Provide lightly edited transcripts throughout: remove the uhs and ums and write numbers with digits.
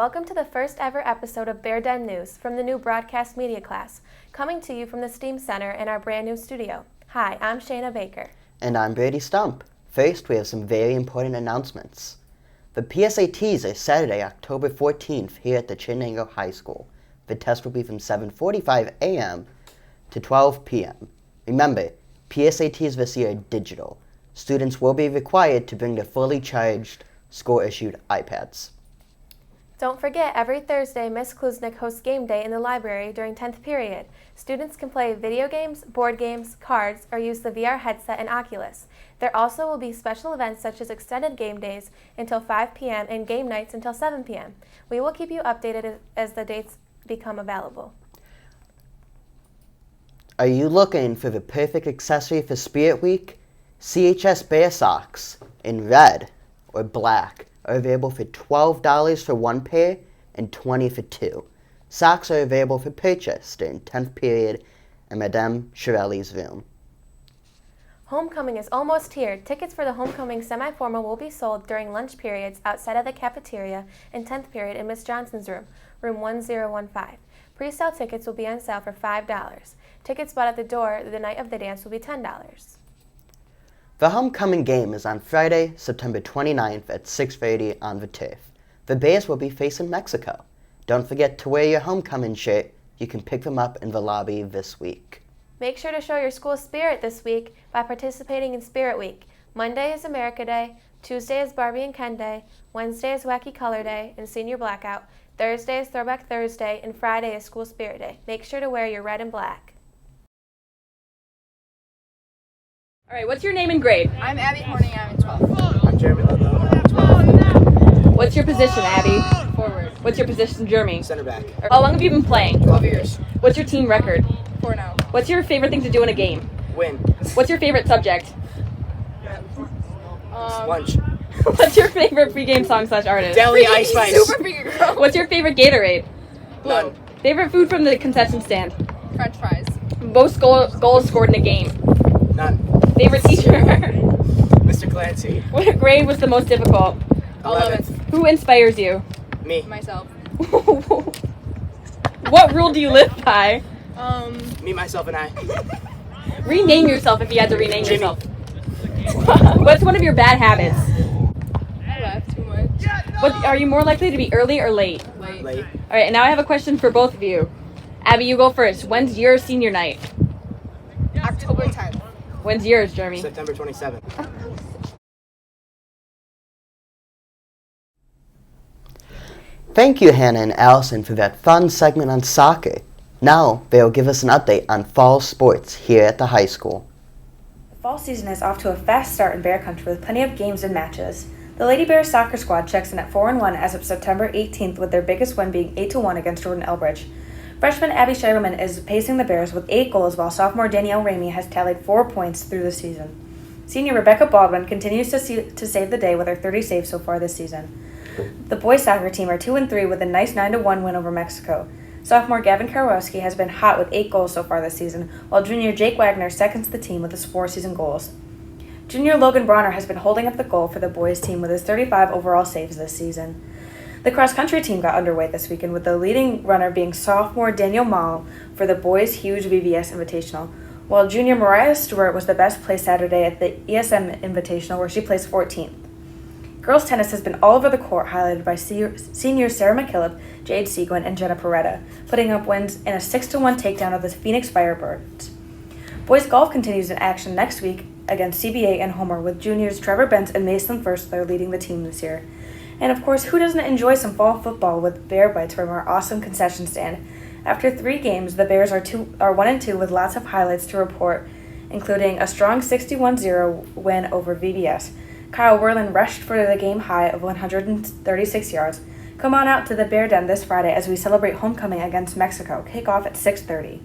Welcome to the first ever episode of BDN News from the new broadcast media class, coming to you from the STEAM Center in our brand new studio. Hi, I'm Shayna Baker. And I'm Brady Stump. First, we have some very important announcements. The PSATs are Saturday, October 14th here at the Chenango High School. The test will be from 7:45 a.m. to 12 p.m. Remember, PSATs this year are digital. Students will be required to bring their fully charged, school-issued iPads. Don't forget, every Thursday, Ms. Kluznik hosts game day in the library during 10th period. Students can play video games, board games, cards, or use the VR headset and Oculus. There also will be special events such as extended game days until 5 p.m. and game nights until 7 p.m. We will keep you updated as the dates become available. Are you looking for the perfect accessory for Spirit Week? CHS Bear Socks in red or black are available for $12 for one pair and $20 for two. Socks are available for purchase during 10th period in Madame Shirelli's room. Homecoming is almost here. Tickets for the homecoming semi-formal will be sold during lunch periods outside of the cafeteria in 10th period in Miss Johnson's room, room 1015. Pre-sale tickets will be on sale for $5. Tickets bought at the door the night of the dance will be $10. The homecoming game is on Friday, September 29th at 6:30 on the turf. The Bears will be facing Mexico. Don't forget to wear your homecoming shirt. You can pick them up in the lobby this week. Make sure to show your school spirit this week by participating in Spirit Week. Monday is America Day, Tuesday is Barbie and Ken Day, Wednesday is Wacky Color Day and Senior Blackout, Thursday is Throwback Thursday, and Friday is School Spirit Day. Make sure to wear your red and black. All right, what's your name and grade? I'm Abby Horning, I'm in 12. I'm Jeremy Ludlow, I'm 12. What's your position, Abby? Forward. What's your position, Jeremy? Center back. How long have you been playing? 12 years. What's your team record? 4-0. What's your favorite thing to do in a game? Win. What's your favorite subject? Lunch. What's your favorite pregame song/artist? Deli Ice Spice. Super finger girl. What's your favorite Gatorade? None. Favorite food from the concession stand? French fries. Most goals scored in a game? None. Favorite teacher? Mr. Clancy. What grade was the most difficult? 11th. Who inspires you? Me. Myself. What rule do you live by? Me, myself, and I. Rename yourself if you had to rename Jimmy. yourself. What's one of your bad habits? I laugh too much. What, are you more likely to be early or late? Late. All right, and now I have a question for both of you. Abby, you go first. When's your senior night? October 10th. When's yours, Jeremy? September 27th. Thank you, Hannah and Allison, for that fun segment on soccer. Now, they'll give us an update on fall sports here at the high school. The fall season is off to a fast start in Bear Country with plenty of games and matches. The Lady Bears soccer squad checks in at 4-1 as of September 18th, with their biggest win being 8-1 against Jordan Elbridge. Freshman Abby Shireman is pacing the Bears with 8 goals, while sophomore Danielle Ramey has tallied 4 points through the season. Senior Rebecca Baldwin continues to save the day with her 30 saves so far this season. The boys soccer team are 2-3 with a nice 9-1 win over Mexico. Sophomore Gavin Karwowski has been hot with 8 goals so far this season, while junior Jake Wagner seconds the team with his 4 season goals. Junior Logan Bronner has been holding up the goal for the boys team with his 35 overall saves this season. The cross-country team got underway this weekend with the leading runner being sophomore Daniel Mall for the boys' huge BVS Invitational, while junior Mariah Stewart was the best placed Saturday at the ESM Invitational, where she placed 14th. Girls tennis has been all over the court, highlighted by seniors Sarah McKillop, Jade Seguin, and Jenna Peretta, putting up wins in a 6-1 takedown of the Phoenix Firebirds. Boys golf continues in action next week against CBA and Homer, with juniors Trevor Bentz and Mason Firstler leading the team this year. And of course, who doesn't enjoy some fall football with Bear Bites from our awesome concession stand? After 3 games, the Bears are 1-2 with lots of highlights to report, including a strong 61-0 win over VBS. Kyle Werlin rushed for the game high of 136 yards. Come on out to the Bear Den this Friday as we celebrate homecoming against Mexico. Kickoff at 6:30.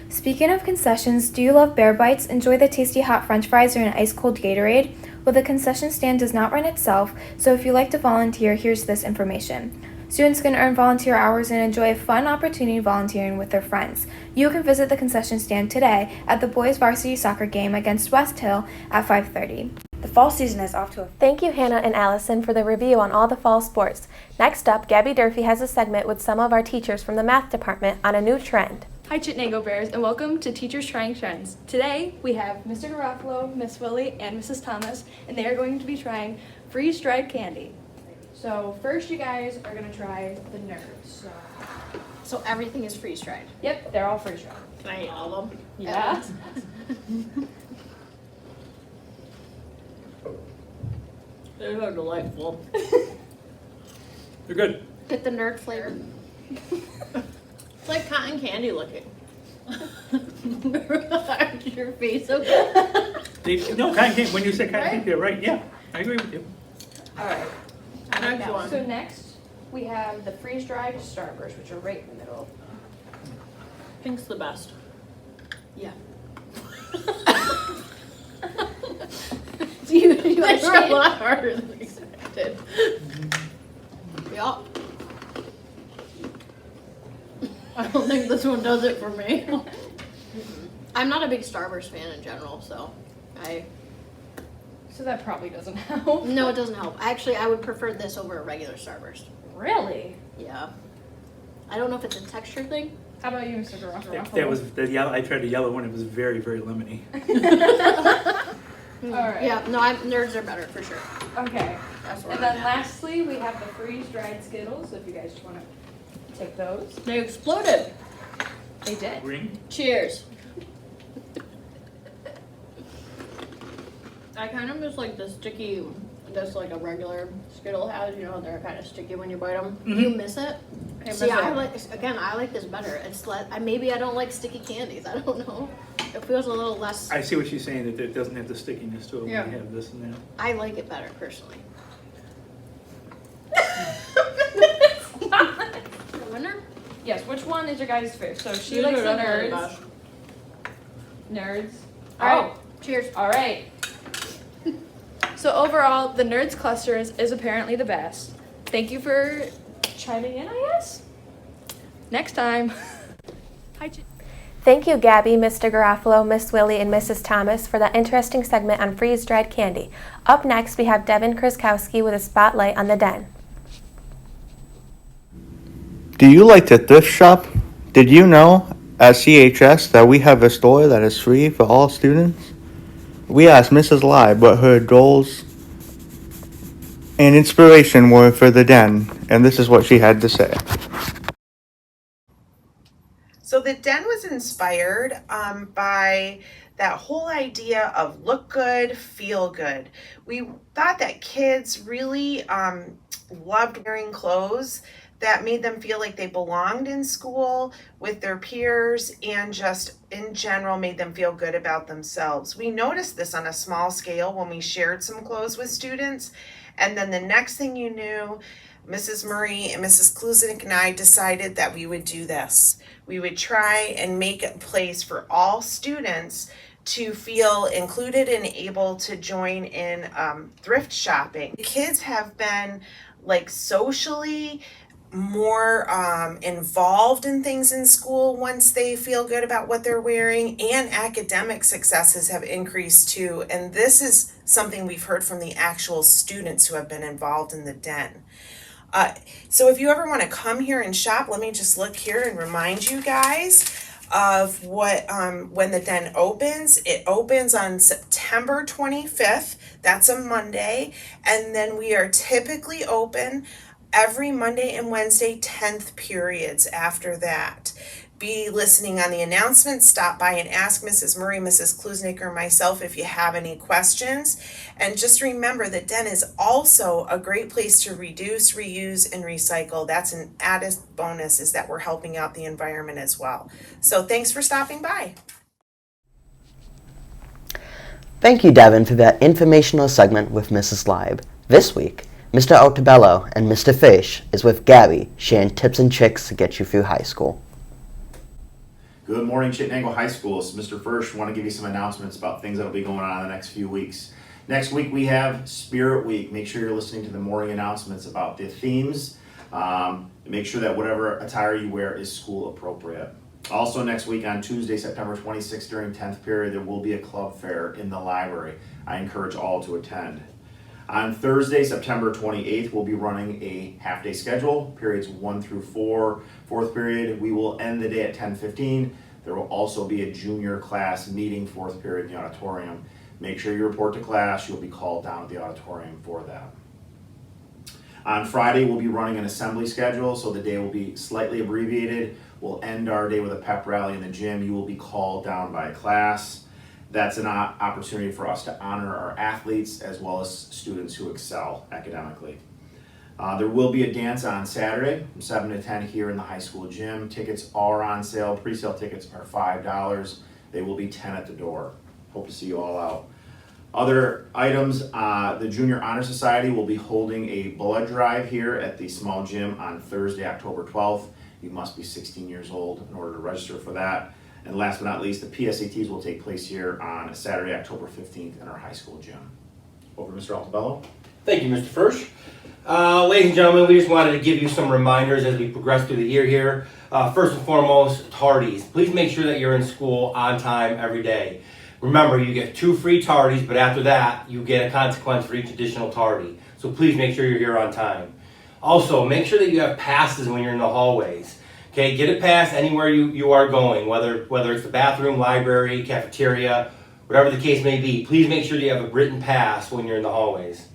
Speaking of concessions, do you love Bear Bites? Enjoy the tasty hot french fries or an ice-cold Gatorade? Well, the concession stand does not run itself, so if you'd like to volunteer, here's this information. Students can earn volunteer hours and enjoy a fun opportunity volunteering with their friends. You can visit the concession stand today at the boys varsity soccer game against West Hill at 5:30. The fall season is off to a Thank you, Hannah and Allison, for the review on all the fall sports. Next up, Gabby Durfee has a segment with some of our teachers from the math department on a new trend. Hi Chittenango Bears, and welcome to Teachers Trying Trends. Today we have Mr. Garofalo, Miss Willie, and Mrs. Thomas, and they are going to be trying freeze-dried candy. So first you guys are going to try the nerds. So everything is freeze-dried. Yep, they're all freeze-dried. Can I eat all of them? Yeah. They are delightful. They're good. Get the nerd flavor. It's like cotton candy looking. Your face, okay? No, cotton candy. When you say cotton candy, you're right. Yeah, I agree with you. All right. Next one. So next we have the freeze-dried Starburst, which are right in the middle. Pink's the best. Yeah. you They were actually a lot harder than expected. Yup. I don't think this one does it for me. I'm not a big Starburst fan in general, so So that probably doesn't help. no, it doesn't help. Actually, I would prefer this over a regular Starburst. Really? Yeah. I don't know if it's a texture thing. How about you, Mr. Garofalo? That was the yellow. I tried the yellow one. It was very, very lemony. All right. Yeah, no, nerds are better for sure. Okay. That's what And then lastly, we have the freeze-dried Skittles, if you guys want to take those. They exploded. They did. Green. Cheers. I kind of miss like the sticky, just like a regular Skittle has. You know, they're kind of sticky when you bite them. Mhm. You miss it. I See, miss I it. like this better. It's maybe I don't like sticky candies. I don't know. It feels a little less. I see what she's saying. That it doesn't have the stickiness to it Yeah. when you have this and that. I like it better personally. The winner? Yes, which one is your guys' favorite? So she These likes are the definitely nerds. best. Nerds. All right. Cheers. All right. So overall, the nerds cluster is apparently the best. Thank you for chiming in, I guess. Next time. Hi, Thank you, Gabby, Mr. Garofalo, Miss Willie, and Mrs. Thomas for that interesting segment on freeze-dried candy. Up next, we have Devin Kriskowski with a spotlight on the Den. Do you like to thrift shop? Did you know at CHS that we have a store that is free for all students? We asked Mrs. Live what her goals and inspiration were for the Den, and this is what she had to say. So the Den was inspired by that whole idea of look good, feel good. We thought that kids really loved wearing clothes that made them feel like they belonged in school with their peers and just in general made them feel good about themselves. We noticed this on a small scale when we shared some clothes with students, and then the next thing you knew, Mrs. Murray and Mrs. Kluznik and I decided that we would do this. We would try and make a place for all students to feel included and able to join in thrift shopping. Kids have been like socially more involved in things in school once they feel good about what they're wearing, and academic successes have increased too. And this is something we've heard from the actual students who have been involved in the Den. So if you ever want to come here and shop, let me just look here and remind you guys of what when the Den opens. It opens on September 25th. That's a Monday. And then we are typically open every Monday and Wednesday, 10th periods after that. Be listening on the announcements. Stop by and ask Mrs. Murray, Mrs. Kluznik, or myself if you have any questions. And just remember that Den is also a great place to reduce, reuse, and recycle. That's an added bonus, is that we're helping out the environment as well. So thanks for stopping by. Thank you, Devin, for that informational segment with Mrs. Live. This week, Mr. Altabello and Mr. Fish is with Gary, sharing tips and tricks to get you through high school. Good morning, Chittenango High School. It's Mr. First. I want to give you some announcements about things that will be going on in the next few weeks. Next week we have Spirit Week. Make sure you're listening to the morning announcements about the themes. Make sure that whatever attire you wear is school appropriate. Also next week on Tuesday, September 26th during 10th period, there will be a club fair in the library. I encourage all to attend. On Thursday, September 28th, we'll be running a half-day schedule, periods 1 through 4. Fourth period, we will end the day at 10:15. There will also be a junior class meeting, fourth period in the auditorium. Make sure you report to class. You'll be called down to the auditorium for that. On Friday, we'll be running an assembly schedule, so the day will be slightly abbreviated. We'll end our day with a pep rally in the gym. You will be called down by class. That's an opportunity for us to honor our athletes as well as students who excel academically. There will be a dance on Saturday from 7 to 10 here in the high school gym. Tickets are on sale. Pre-sale tickets are $5. They will be $10 at the door. Hope to see you all out. Other items, the Junior Honor Society will be holding a blood drive here at the small gym on Thursday, October 12th. You must be 16 years old in order to register for that. And last but not least, the PSATs will take place here on Saturday, October 15th in our high school gym. Over to Mr. Altabello. Thank you, Mr. First. Ladies and gentlemen, we just wanted to give you some reminders as we progress through the year here. First and foremost, tardies. Please make sure that you're in school on time every day. Remember, you get 2 free tardies, but after that, you get a consequence for each additional tardy. So please make sure you're here on time. Also, make sure that you have passes when you're in the hallways. Okay, get a pass anywhere you are going, whether it's the bathroom, library, cafeteria, whatever the case may be. Please make sure you have a written pass when you're in the hallways.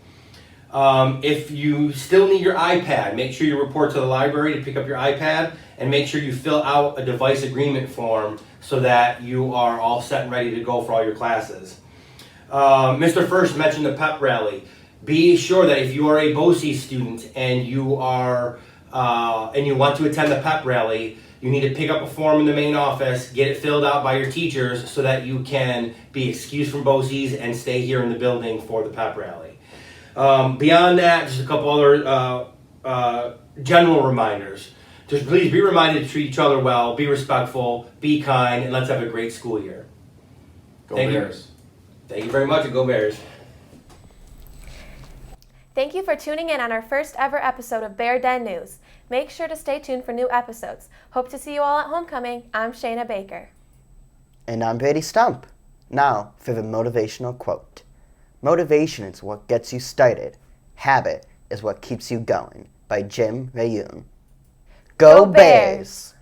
If you still need your iPad, make sure you report to the library to pick up your iPad and make sure you fill out a device agreement form so that you are all set and ready to go for all your classes. Mr. First mentioned the pep rally. Be sure that if you are a BOCES student and you are and you want to attend the pep rally, you need to pick up a form in the main office, get it filled out by your teachers so that you can be excused from BOCES and stay here in the building for the pep rally. Beyond that, just a couple other general reminders. Just please be reminded to treat each other well, be respectful, be kind, and let's have a great school year. Go Bears. Thank you very much, and go Bears. Thank you for tuning in on our first ever episode of Bear Den News. Make sure to stay tuned for new episodes. Hope to see you all at homecoming. I'm Shayna Baker. And I'm Brady Stump. Now for the motivational quote. Motivation is what gets you started. Habit is what keeps you going. By Jim Rayoon. Go Bears!